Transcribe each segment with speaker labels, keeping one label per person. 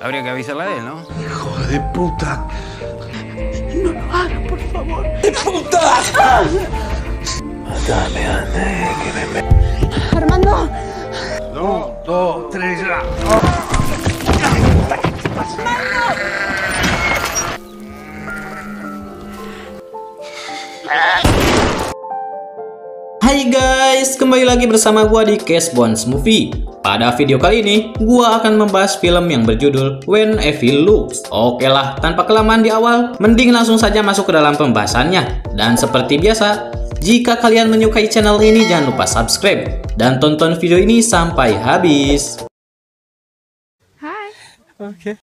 Speaker 1: Habría que avisarle a él, ¿no?
Speaker 2: Hijo de puta.
Speaker 3: No lo hagas, por favor.
Speaker 2: ¡De puta! Matame antes que me...
Speaker 3: Armando.
Speaker 2: 1, 2, 3, ya.
Speaker 4: Hai guys, kembali lagi bersama gua di Case Bones Movie. Pada video kali ini, gua akan membahas film yang berjudul When Evil Looks. Oke lah, tanpa kelamaan di awal, mending langsung saja masuk ke dalam pembahasannya. Dan seperti biasa, jika kalian menyukai channel ini, jangan lupa subscribe dan tonton video ini sampai habis.
Speaker 3: Hai.
Speaker 1: Oke.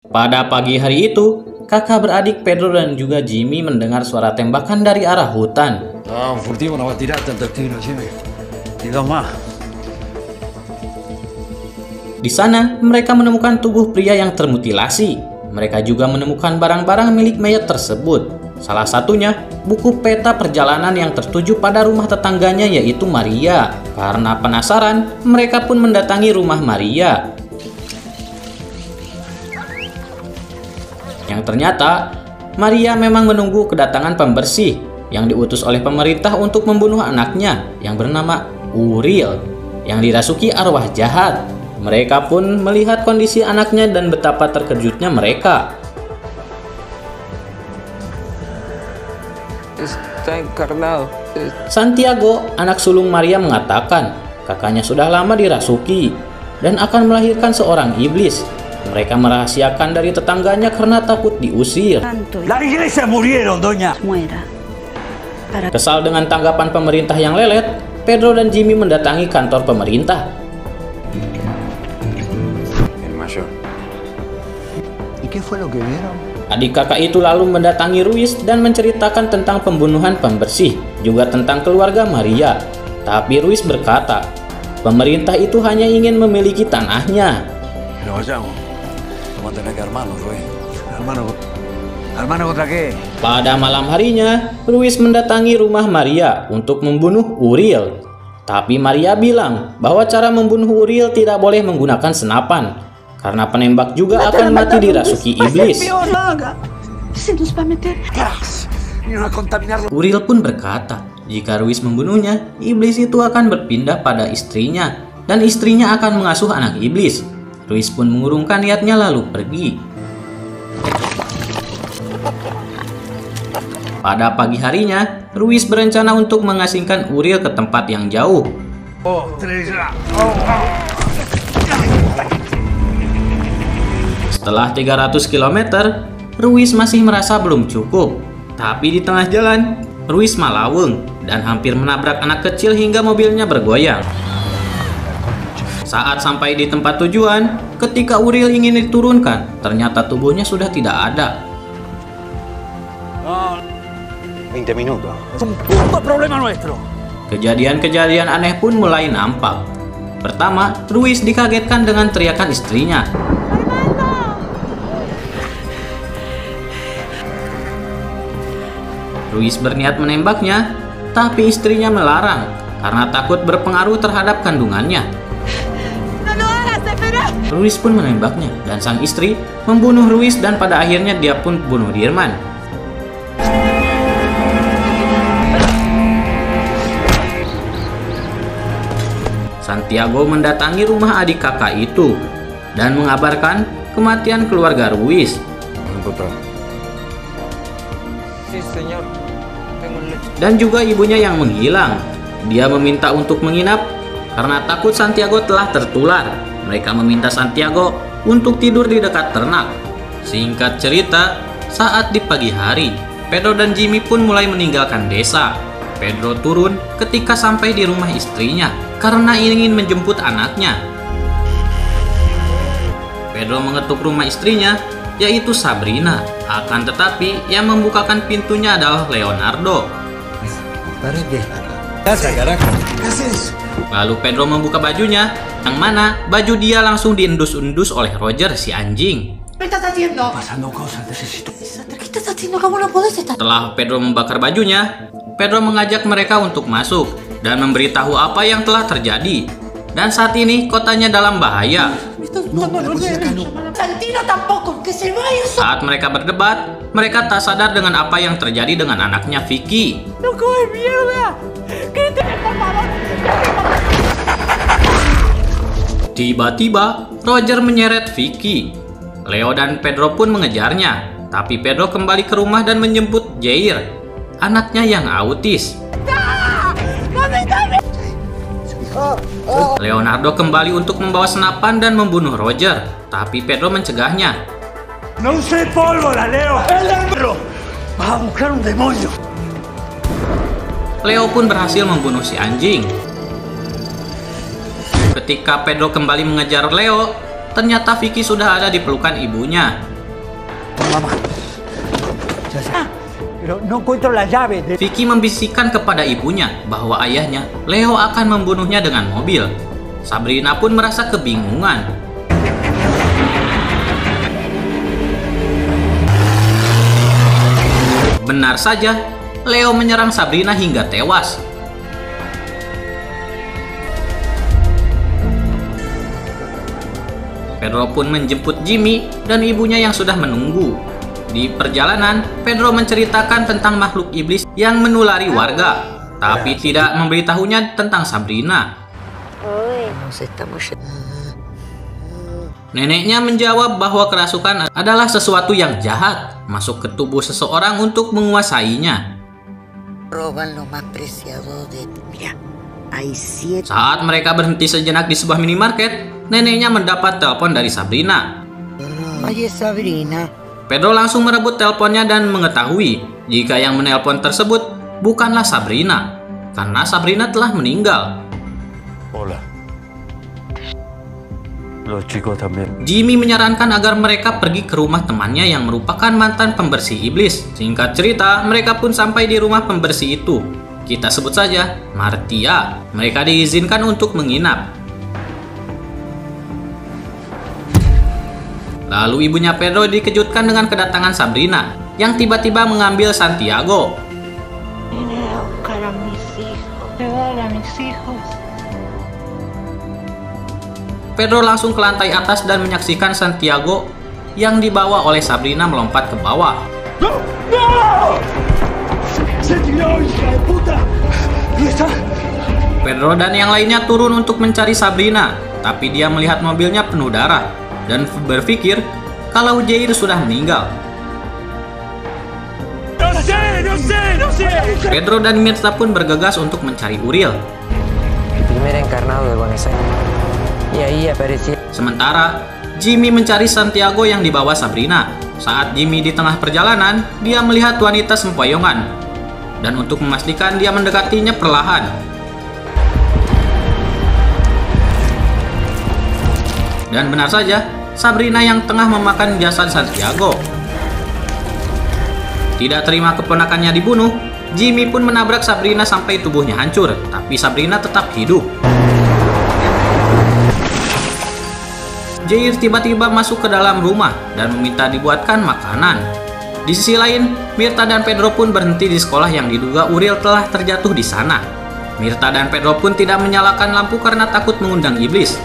Speaker 4: Pada pagi hari itu, kakak beradik Pedro dan juga Jimmy mendengar suara tembakan dari arah hutan.
Speaker 2: No, un furtivo no va a tirar tantos tiros, Jimmy. Y dos más.
Speaker 4: Di sana, mereka menemukan tubuh pria yang termutilasi. Mereka juga menemukan barang-barang milik mayat tersebut. Salah satunya, buku peta perjalanan yang tertuju pada rumah tetangganya yaitu Maria. Karena penasaran, mereka pun mendatangi rumah Maria. Yang ternyata, Maria memang menunggu kedatangan pembersih yang diutus oleh pemerintah untuk membunuh anaknya yang bernama Uriel yang dirasuki arwah jahat. Mereka pun melihat kondisi anaknya dan betapa terkejutnya mereka.
Speaker 1: Está encarnado.
Speaker 4: Santiago, anak sulung Maria, mengatakan kakaknya sudah lama dirasuki dan akan melahirkan seorang iblis. Mereka merahasiakan dari tetangganya karena takut diusir.
Speaker 2: La iglesia murieron, doña.
Speaker 4: Kesal dengan tanggapan pemerintah yang lelet, Pedro dan Jimmy mendatangi kantor pemerintah.
Speaker 1: El mayor.
Speaker 2: ¿Y qué fue lo que vieron?
Speaker 4: Adik kakak itu lalu mendatangi Ruiz dan menceritakan tentang pembunuhan pembersih, juga tentang keluarga Maria. Tapi Ruiz berkata, pemerintah itu hanya ingin memiliki tanahnya.
Speaker 2: Pero vayamos. Vamos a tener que armarnos, Ruiz. Hermano contra qué?
Speaker 4: Pada malam harinya, Ruiz mendatangi rumah Maria untuk membunuh Uriel. Tapi Maria bilang bahwa cara membunuh Uriel tidak boleh menggunakan senapan, karena penembak juga akan mati dirasuki iblis. Uriel pun berkata, jika Ruiz membunuhnya, iblis itu akan berpindah pada istrinya, dan istrinya akan mengasuh anak iblis. Ruiz pun mengurungkan niatnya lalu pergi. Pada pagi harinya, Ruiz berencana untuk mengasingkan Uriel ke tempat yang jauh. Setelah 300 km, Ruiz masih merasa belum cukup. Tapi di tengah jalan, Ruiz malaweng dan hampir menabrak anak kecil hingga mobilnya bergoyang. Saat sampai di tempat tujuan, ketika Uriel ingin diturunkan, ternyata tubuhnya sudah tidak ada.
Speaker 2: 20 minutos. Es un puto problema nuestro.
Speaker 4: Kejadian-kejadian aneh pun mulai nampak. Pertama, Ruiz dikagetkan dengan teriakan istrinya. Ruiz berniat menembaknya, tapi istrinya melarang karena takut berpengaruh terhadap kandungannya. Ruiz pun menembaknya dan sang istri membunuh Ruiz dan pada akhirnya dia pun bunuh Dirman. Santiago mendatangi rumah adik kakak itu dan mengabarkan kematian keluarga Ruiz. Dan juga ibunya yang menghilang. Dia meminta untuk menginap karena takut Santiago telah tertular. Mereka meminta Santiago untuk tidur di dekat ternak. Singkat cerita, saat di pagi hari, Pedro dan Jimmy pun mulai meninggalkan desa. Pedro turun ketika sampai di rumah istrinya karena ingin menjemput anaknya. Pedro mengetuk rumah istrinya, yaitu Sabrina. Akan tetapi, yang membukakan pintunya adalah Leonardo. Lalu Pedro membuka bajunya, yang mana baju dia langsung diendus-endus oleh Roger si anjing. Setelah Pedro membakar bajunya, Pedro mengajak mereka untuk masuk dan memberitahu apa yang telah terjadi. Dan saat ini kotanya dalam bahaya.
Speaker 3: Santino tampoco, que se vaya.
Speaker 4: Saat mereka berdebat, mereka tak sadar dengan apa yang terjadi dengan anaknya Vicky.
Speaker 3: No come mierda. Gríteme, por favor.
Speaker 4: Tiba-tiba, Roger menyeret Vicky. Leo dan Pedro pun mengejarnya. Tapi Pedro kembali ke rumah dan menjemput Jair, anaknya yang autis. Leonardo kembali untuk membawa senapan dan membunuh Roger, tapi Pedro mencegahnya.
Speaker 5: No se pólvora, Leo. Vas a buscar un demonio.
Speaker 4: Leo pun berhasil membunuh si anjing. Ketika Pedro kembali mengejar Leo, ternyata Vicky sudah ada di pelukan ibunya.
Speaker 5: Mamá. Pero no encuentro la llave.
Speaker 4: Vicky membisikkan kepada ibunya bahwa ayahnya, Leo, akan membunuhnya dengan mobil. Sabrina pun merasa kebingungan. Benar saja, Leo menyerang Sabrina hingga tewas. Pedro pun menjemput Jimmy dan ibunya yang sudah menunggu. Di perjalanan, Pedro menceritakan tentang makhluk iblis yang menulari warga, tapi tidak memberitahunya tentang Sabrina. Neneknya menjawab bahwa kerasukan adalah sesuatu yang jahat, masuk ke tubuh seseorang untuk menguasainya. Saat mereka berhenti sejenak di sebuah minimarket, neneknya mendapat telepon dari Sabrina. Pedro langsung merebut teleponnya dan mengetahui jika yang menelpon tersebut bukanlah Sabrina, karena Sabrina telah meninggal.
Speaker 5: Hola. Los chicos también.
Speaker 4: Jimmy menyarankan agar mereka pergi ke rumah temannya yang merupakan mantan pembersih iblis. Singkat cerita, mereka pun sampai di rumah pembersih itu. Kita sebut saja Martia. Mereka diizinkan untuk menginap. Lalu ibunya Pedro dikejutkan dengan kedatangan Sabrina yang tiba-tiba mengambil Santiago. Pedro langsung ke lantai atas dan menyaksikan Santiago yang dibawa oleh Sabrina melompat ke bawah. Pedro dan yang lainnya turun untuk mencari Sabrina, tapi dia melihat mobilnya penuh darah dan berpikir kalau Jair sudah meninggal. Pedro dan Mirta pun bergegas untuk mencari Uriel. Sementara Jimmy mencari Santiago yang dibawa Sabrina. Saat Jimmy di tengah perjalanan, dia melihat wanita sempoyongan, dan untuk memastikan dia mendekatinya perlahan. Dan benar saja, Sabrina yang tengah memakan jasad Santiago. Tidak terima keponakannya dibunuh, Jimmy pun menabrak Sabrina sampai tubuhnya hancur, tapi Sabrina tetap hidup. Jair tiba-tiba masuk ke dalam rumah dan meminta dibuatkan makanan. Di sisi lain, Mirta dan Pedro pun berhenti di sekolah yang diduga Uriel telah terjatuh di sana. Mirta dan Pedro pun tidak menyalakan lampu karena takut mengundang iblis.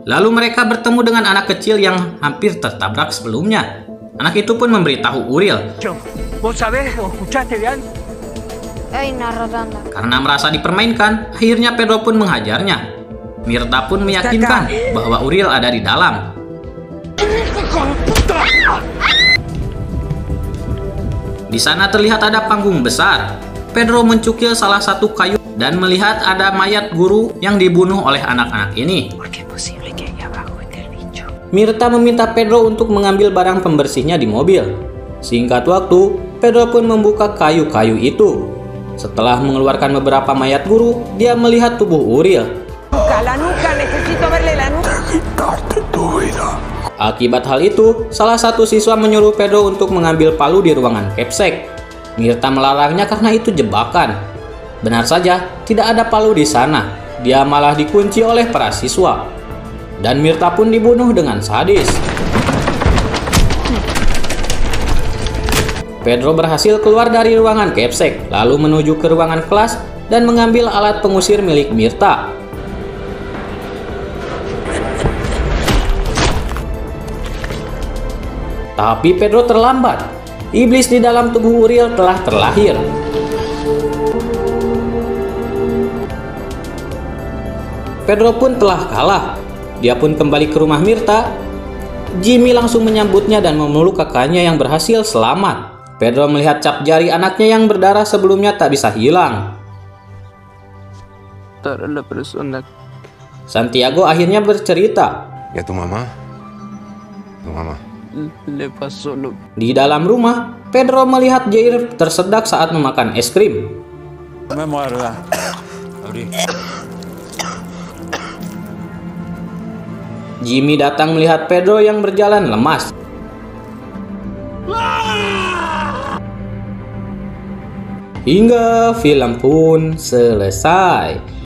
Speaker 4: Lalu mereka bertemu dengan anak kecil yang hampir tertabrak sebelumnya. Anak itu pun memberitahu Uriel. Karena merasa dipermainkan, akhirnya Pedro pun menghajarnya. Mirta pun meyakinkan bahwa Uriel ada di dalam. Di sana terlihat ada panggung besar. Pedro mencukil salah satu kayu dan melihat ada mayat guru yang dibunuh oleh anak-anak ini. Mirta meminta Pedro untuk mengambil barang pembersihnya di mobil. Singkat waktu, Pedro pun membuka kayu-kayu itu. Setelah mengeluarkan beberapa mayat guru, dia melihat tubuh Uriel. Akibat hal itu, salah satu siswa menyuruh Pedro untuk mengambil palu di ruangan Capsek. Mirta melarangnya karena itu jebakan. Benar saja, tidak ada palu di sana. Dia malah dikunci oleh para siswa. Dan Mirta pun dibunuh dengan sadis. Pedro berhasil keluar dari ruangan Capsek, lalu menuju ke ruangan kelas dan mengambil alat pengusir milik Mirta. Tapi Pedro terlambat. Iblis di dalam tubuh Uriel telah terlahir. Pedro pun telah kalah. Dia pun kembali ke rumah Mirta. Jimmy langsung menyambutnya dan memeluk kakaknya yang berhasil selamat. Pedro melihat cap jari anaknya yang berdarah sebelumnya tak bisa hilang. Santiago akhirnya bercerita.
Speaker 1: Ya tu mama. Tu mama.
Speaker 4: Di dalam rumah, Pedro melihat Jair tersedak saat memakan es krim.
Speaker 5: Me muerda.
Speaker 4: Jimmy datang melihat Pedro yang berjalan lemas. Hingga film pun selesai.